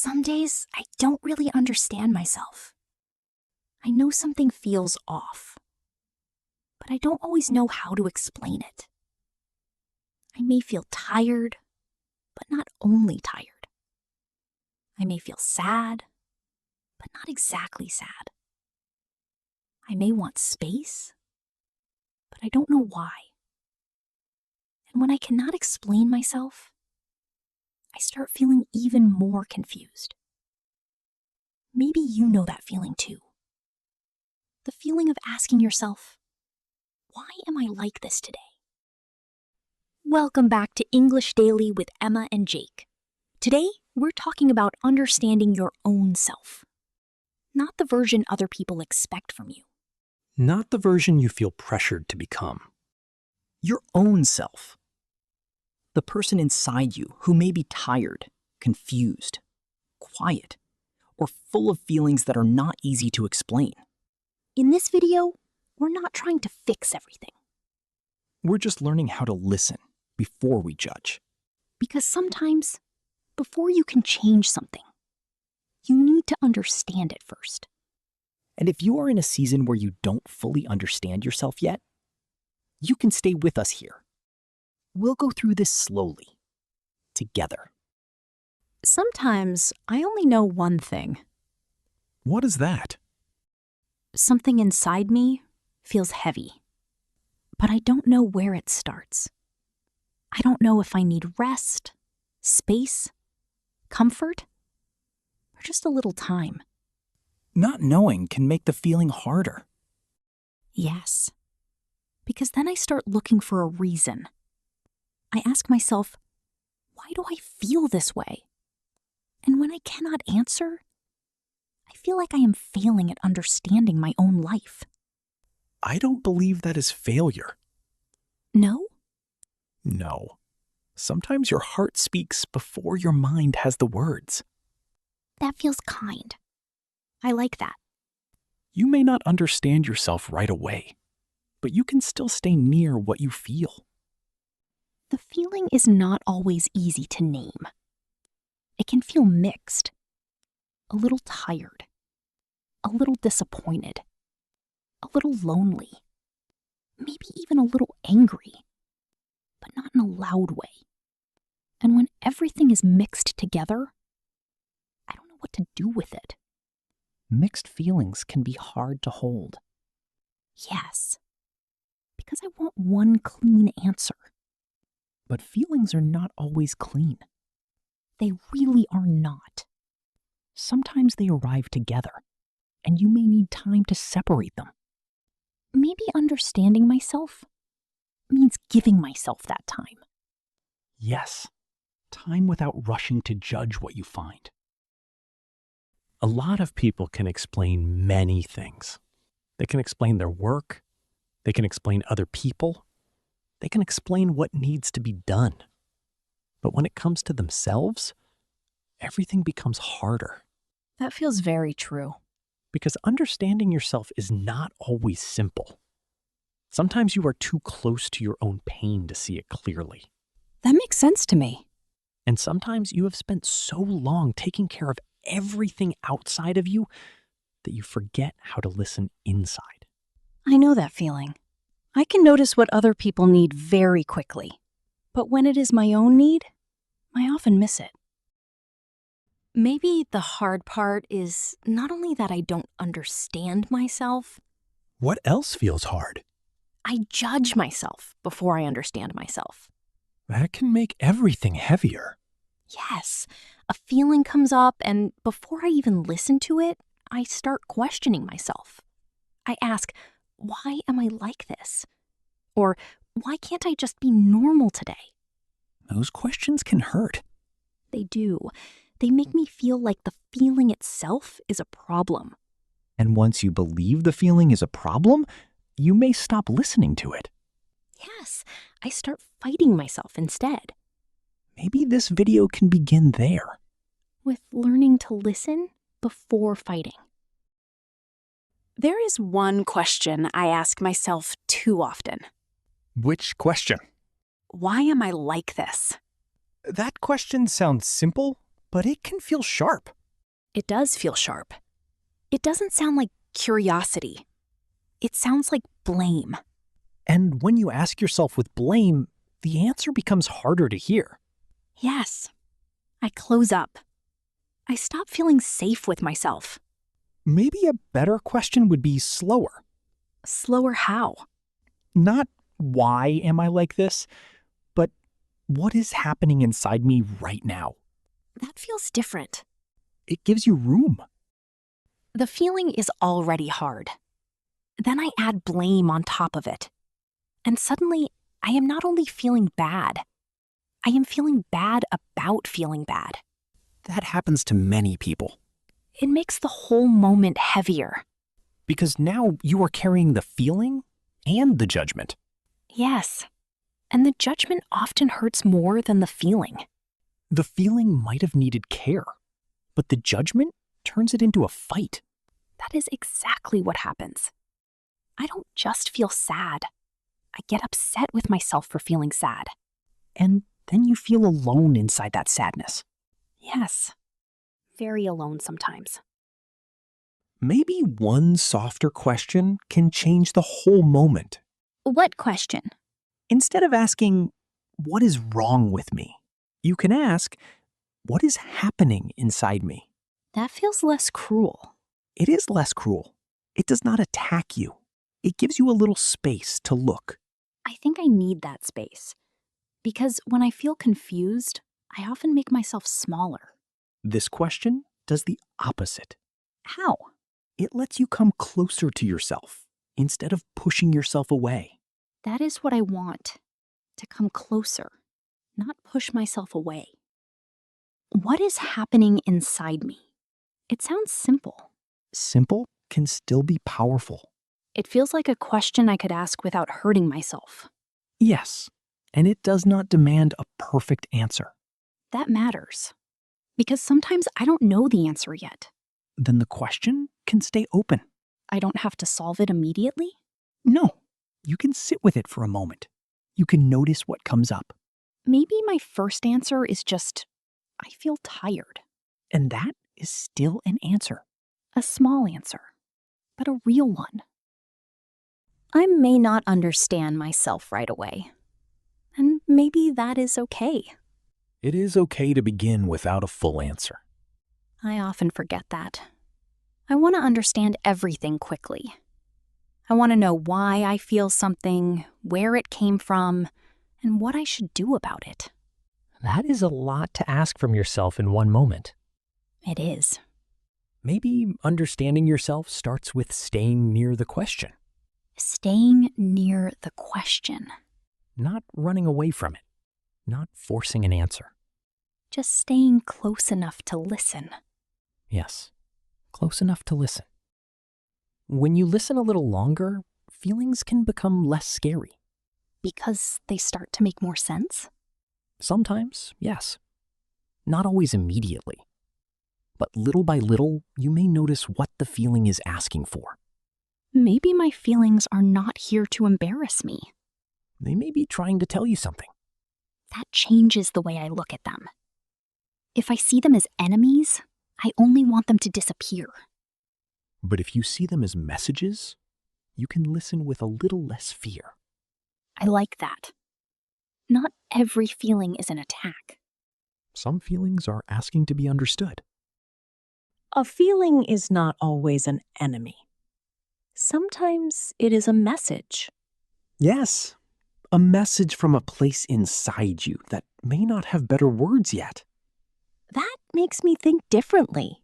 Some days I don't really understand myself. I know something feels off, but I don't always know how to explain it. I may feel tired, but not only tired. I may feel sad, but not exactly sad. I may want space, but I don't know why. And when I cannot explain myself, I start feeling even more confused. Maybe you know that feeling too. The feeling of asking yourself, why am I like this today? Welcome back to English Daily with Emma and Jake. Today, we're talking about understanding your own self, not the version other people expect from you. Not the version you feel pressured to become. Your own self. The person inside you who may be tired, confused, quiet, or full of feelings that are not easy to explain. In this video, we're not trying to fix everything. We're just learning how to listen before we judge. Because sometimes, before you can change something, you need to understand it first. And if you are in a season where you don't fully understand yourself yet, you can stay with us here. We'll go through this slowly, together. Sometimes I only know one thing. What is that? Something inside me feels heavy, but I don't know where it starts. I don't know if I need rest, space, comfort, or just a little time. Not knowing can make the feeling harder. Yes, because then I start looking for a reason. I ask myself, why do I feel this way? And when I cannot answer, I feel like I am failing at understanding my own life. I don't believe that is failure. No? No. Sometimes your heart speaks before your mind has the words. That feels kind. I like that. You may not understand yourself right away, but you can still stay near what you feel. The feeling is not always easy to name. It can feel mixed, a little tired, a little disappointed, a little lonely, maybe even a little angry, but not in a loud way. And when everything is mixed together, I don't know what to do with it. Mixed feelings can be hard to hold. Yes, because I want one clean answer. But feelings are not always clean. They really are not. Sometimes they arrive together, and you may need time to separate them. Maybe understanding myself means giving myself that time. Yes, time without rushing to judge what you find. A lot of people can explain many things. They can explain their work. They can explain other people. They can explain what needs to be done. But when it comes to themselves, everything becomes harder. That feels very true. Because understanding yourself is not always simple. Sometimes you are too close to your own pain to see it clearly. That makes sense to me. And sometimes you have spent so long taking care of everything outside of you that you forget how to listen inside. I know that feeling. I can notice what other people need very quickly. But when it is my own need, I often miss it. Maybe the hard part is not only that I don't understand myself, What else feels hard? I judge myself before I understand myself. That can make everything heavier. Yes, a feeling comes up, and before I even listen to it, I start questioning myself. I ask, why am I like this? Or why can't I just be normal today? Those questions can hurt. They do. They make me feel like the feeling itself is a problem. And once you believe the feeling is a problem, you may stop listening to it. Yes, I start fighting myself instead. Maybe this video can begin there. With learning to listen before fighting. There is one question I ask myself too often. Which question? Why am I like this? That question sounds simple, but it can feel sharp. It does feel sharp. It doesn't sound like curiosity. It sounds like blame. And when you ask yourself with blame, the answer becomes harder to hear. Yes. I close up. I stop feeling safe with myself. Maybe a better question would be slower. Slower how? Not why am I like this, but what is happening inside me right now? That feels different. It gives you room. The feeling is already hard. Then I add blame on top of it. And suddenly, I am not only feeling bad, I am feeling bad about feeling bad. That happens to many people. It makes the whole moment heavier. Because now you are carrying the feeling and the judgment. Yes. And the judgment often hurts more than the feeling. The feeling might have needed care, but the judgment turns it into a fight. That is exactly what happens. I don't just feel sad. I get upset with myself for feeling sad. And then you feel alone inside that sadness. Yes. Very alone sometimes. Maybe one softer question can change the whole moment. What question? Instead of asking, what is wrong with me? You can ask, what is happening inside me? That feels less cruel. It is less cruel. It does not attack you. It gives you a little space to look. I think I need that space. Because when I feel confused, I often make myself smaller. This question does the opposite. How? It lets you come closer to yourself instead of pushing yourself away. That is what I want. To come closer, not push myself away. What is happening inside me? It sounds simple. Simple can still be powerful. It feels like a question I could ask without hurting myself. Yes, and it does not demand a perfect answer. That matters. Because sometimes I don't know the answer yet. Then the question can stay open. I don't have to solve it immediately? No, you can sit with it for a moment. You can notice what comes up. Maybe my first answer is just, I feel tired. And that is still an answer. A small answer, but a real one. I may not understand myself right away. And maybe that is okay. It is okay to begin without a full answer. I often forget that. I want to understand everything quickly. I want to know why I feel something, where it came from, and what I should do about it. That is a lot to ask from yourself in one moment. It is. Maybe understanding yourself starts with staying near the question. Staying near the question. Not running away from it. Not forcing an answer. Just staying close enough to listen. Yes, close enough to listen. When you listen a little longer, feelings can become less scary. Because they start to make more sense? Sometimes, yes. Not always immediately. But little by little, you may notice what the feeling is asking for. Maybe my feelings are not here to embarrass me. They may be trying to tell you something. That changes the way I look at them. If I see them as enemies, I only want them to disappear. But if you see them as messages, you can listen with a little less fear. I like that. Not every feeling is an attack. Some feelings are asking to be understood. A feeling is not always an enemy. Sometimes it is a message. Yes, a message from a place inside you that may not have better words yet. That makes me think differently.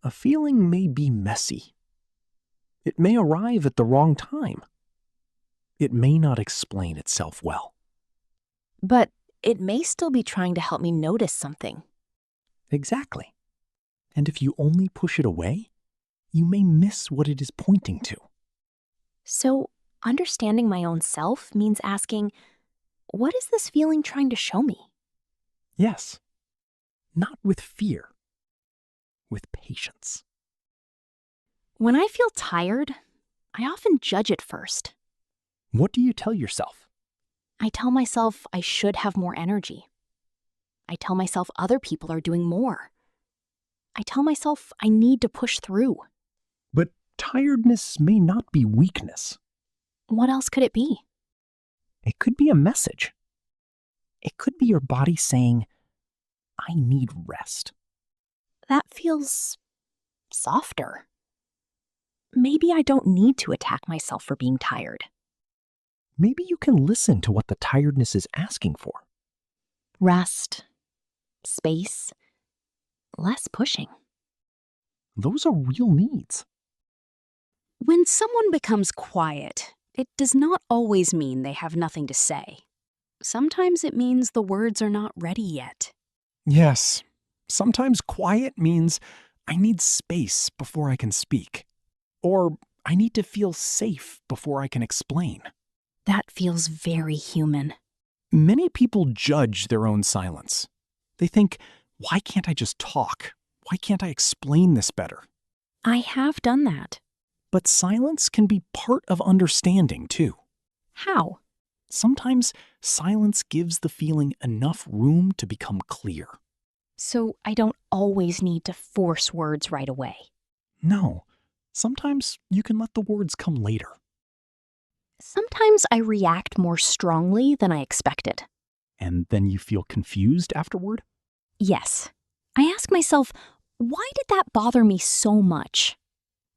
A feeling may be messy. It may arrive at the wrong time. It may not explain itself well. But it may still be trying to help me notice something. Exactly. And if you only push it away, you may miss what it is pointing to. So, understanding my own self means asking, what is this feeling trying to show me? Yes. Not with fear. With patience. When I feel tired, I often judge it first. What do you tell yourself? I tell myself I should have more energy. I tell myself other people are doing more. I tell myself I need to push through. But tiredness may not be weakness. What else could it be? It could be a message. It could be your body saying, I need rest. That feels softer. Maybe I don't need to attack myself for being tired. Maybe you can listen to what the tiredness is asking for. Rest, space, less pushing. Those are real needs. When someone becomes quiet, it does not always mean they have nothing to say. Sometimes it means the words are not ready yet. Yes, sometimes quiet means I need space before I can speak. Or I need to feel safe before I can explain. That feels very human. Many people judge their own silence. They think, why can't I just talk? Why can't I explain this better? I have done that. But silence can be part of understanding, too. How? Sometimes silence gives the feeling enough room to become clear. So I don't always need to force words right away. No, sometimes you can let the words come later. Sometimes I react more strongly than I expected. And then you feel confused afterward? Yes. I ask myself, why did that bother me so much?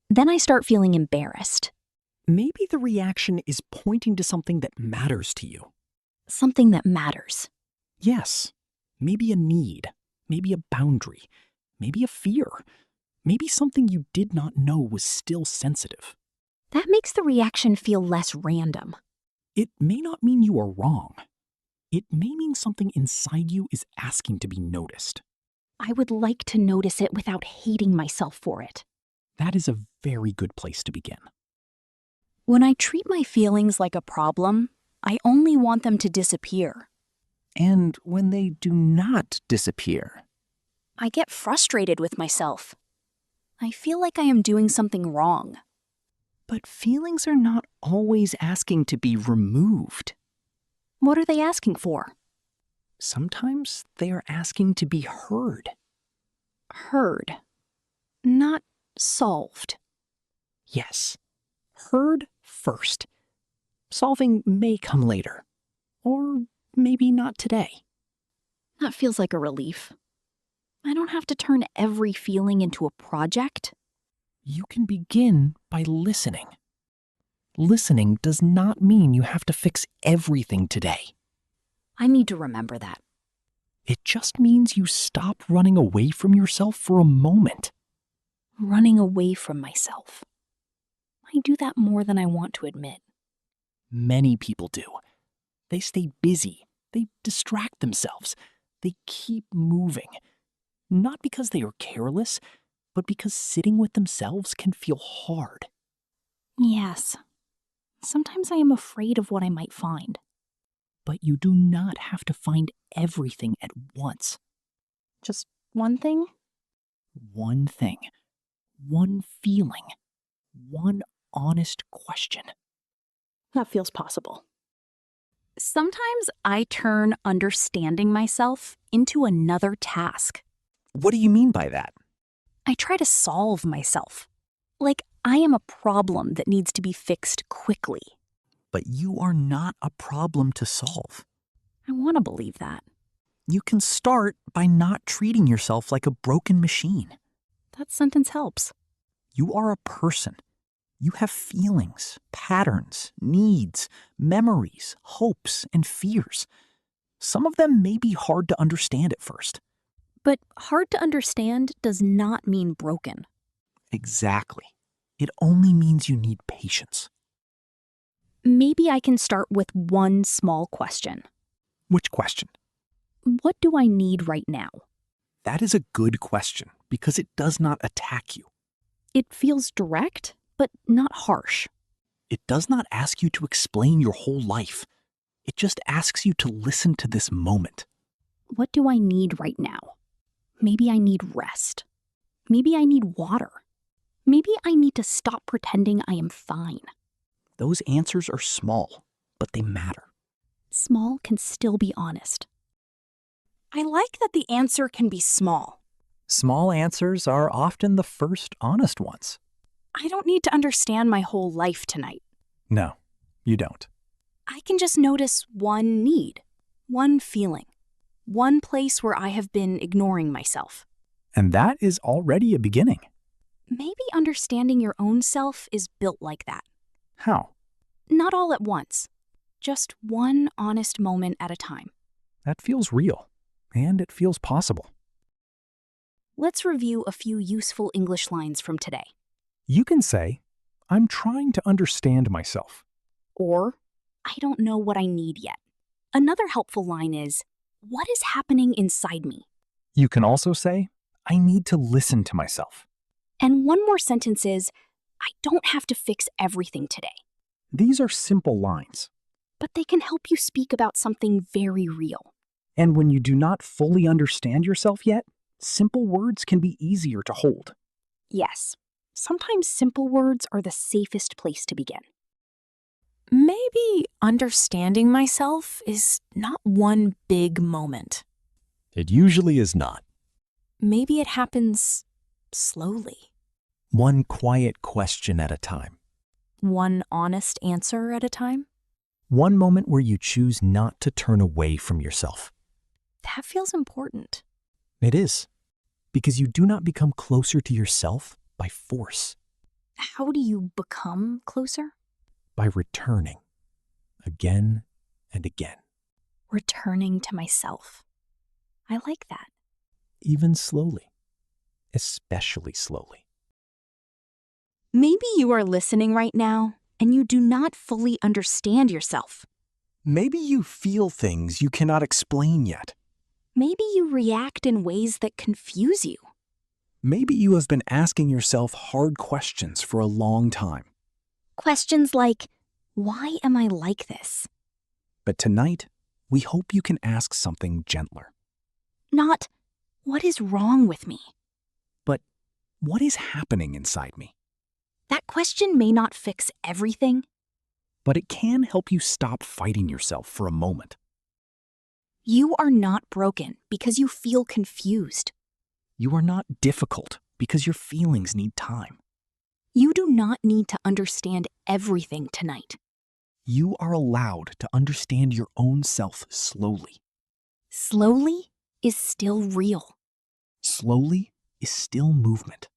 Then I start feeling embarrassed. Maybe the reaction is pointing to something that matters to you. Something that matters. Yes, maybe a need, maybe a boundary, maybe a fear, maybe something you did not know was still sensitive. That makes the reaction feel less random. It may not mean you are wrong. It may mean something inside you is asking to be noticed. I would like to notice it without hating myself for it. That is a very good place to begin. When I treat my feelings like a problem, I only want them to disappear. And when they do not disappear, I get frustrated with myself. I feel like I am doing something wrong. but feelings are not always asking to be removed. What are they asking for? Sometimes they are asking to be heard. Heard. Not solved. Yes, heard first. Solving may come later, or maybe not today. That feels like a relief. I don't have to turn every feeling into a project. You can begin by listening. Listening does not mean you have to fix everything today. I need to remember that. It just means you stop running away from yourself for a moment. Running away from myself. I do that more than I want to admit. Many people do. They stay busy. They distract themselves. They keep moving. Not because they are careless, but because sitting with themselves can feel hard. Yes. Sometimes I am afraid of what I might find. But you do not have to find everything at once. Just one thing? One thing. One feeling. One honest question. That feels possible. Sometimes I turn understanding myself into another task. What do you mean by that? I try to solve myself. Like I am a problem that needs to be fixed quickly. But you are not a problem to solve. I want to believe that. You can start by not treating yourself like a broken machine. That sentence helps. You are a person. You have feelings, patterns, needs, memories, hopes, and fears. Some of them may be hard to understand at first. But hard to understand does not mean broken. Exactly. It only means you need patience. Maybe I can start with one small question. Which question? What do I need right now? That is a good question because it does not attack you. It feels direct, but not harsh. It does not ask you to explain your whole life. It just asks you to listen to this moment. What do I need right now? Maybe I need rest. Maybe I need water. Maybe I need to stop pretending I am fine. Those answers are small, but they matter. Small can still be honest. I like that the answer can be small. Small answers are often the first honest ones. I don't need to understand my whole life tonight. No, you don't. I can just notice one need, one feeling, one place where I have been ignoring myself. And that is already a beginning. Maybe understanding your own self is built like that. How? Not all at once. Just one honest moment at a time. That feels real, and it feels possible. Let's review a few useful English lines from today. You can say, I'm trying to understand myself. Or, I don't know what I need yet. Another helpful line is, what is happening inside me? You can also say, I need to listen to myself. And one more sentence is, I don't have to fix everything today. These are simple lines. But they can help you speak about something very real. And when you do not fully understand yourself yet, simple words can be easier to hold. Yes, sometimes simple words are the safest place to begin. Maybe understanding myself is not one big moment. It usually is not. Maybe it happens slowly. One quiet question at a time. One honest answer at a time. One moment where you choose not to turn away from yourself. That feels important. It is. Because you do not become closer to yourself by force. How do you become closer? By returning. Again and again. Returning to myself. I like that. Even slowly. Especially slowly. Maybe you are listening right now and you do not fully understand yourself. Maybe you feel things you cannot explain yet. Maybe you react in ways that confuse you. Maybe you have been asking yourself hard questions for a long time. Questions like, why am I like this? But tonight, we hope you can ask something gentler. Not, what is wrong with me? But what is happening inside me? That question may not fix everything, But it can help you stop fighting yourself for a moment. you are not broken because you feel confused. You are not difficult because your feelings need time. You do not need to understand everything tonight. You are allowed to understand your own self slowly. Slowly is still real. Slowly is still movement.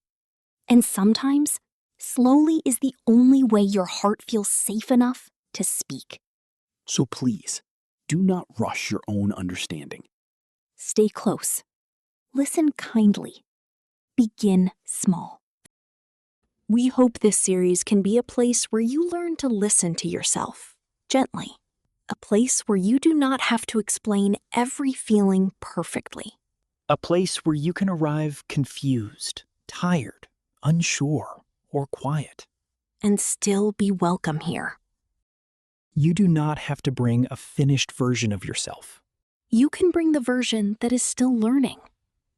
And sometimes, slowly is the only way your heart feels safe enough to speak. So please, do not rush your own understanding. Stay close. Listen kindly. Begin small. We hope this series can be a place where you learn to listen to yourself gently. A place where you do not have to explain every feeling perfectly. A place where you can arrive confused, tired, unsure, or quiet. And still be welcome here. You do not have to bring a finished version of yourself, You can bring the version that is still learning.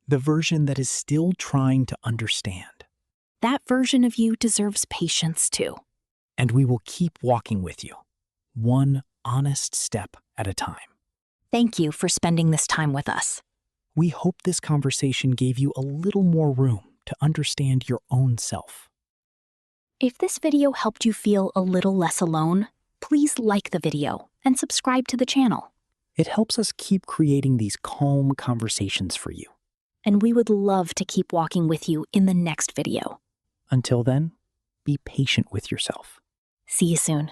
the version that is still trying to understand. That version of you deserves patience too. And we will keep walking with you, one honest step at a time. Thank you for spending this time with us. We hope this conversation gave you a little more room to understand your own self. If this video helped you feel a little less alone, please like the video and subscribe to the channel. It helps us keep creating these calm conversations for you. And we would love to keep walking with you in the next video. Until then, be patient with yourself. See you soon.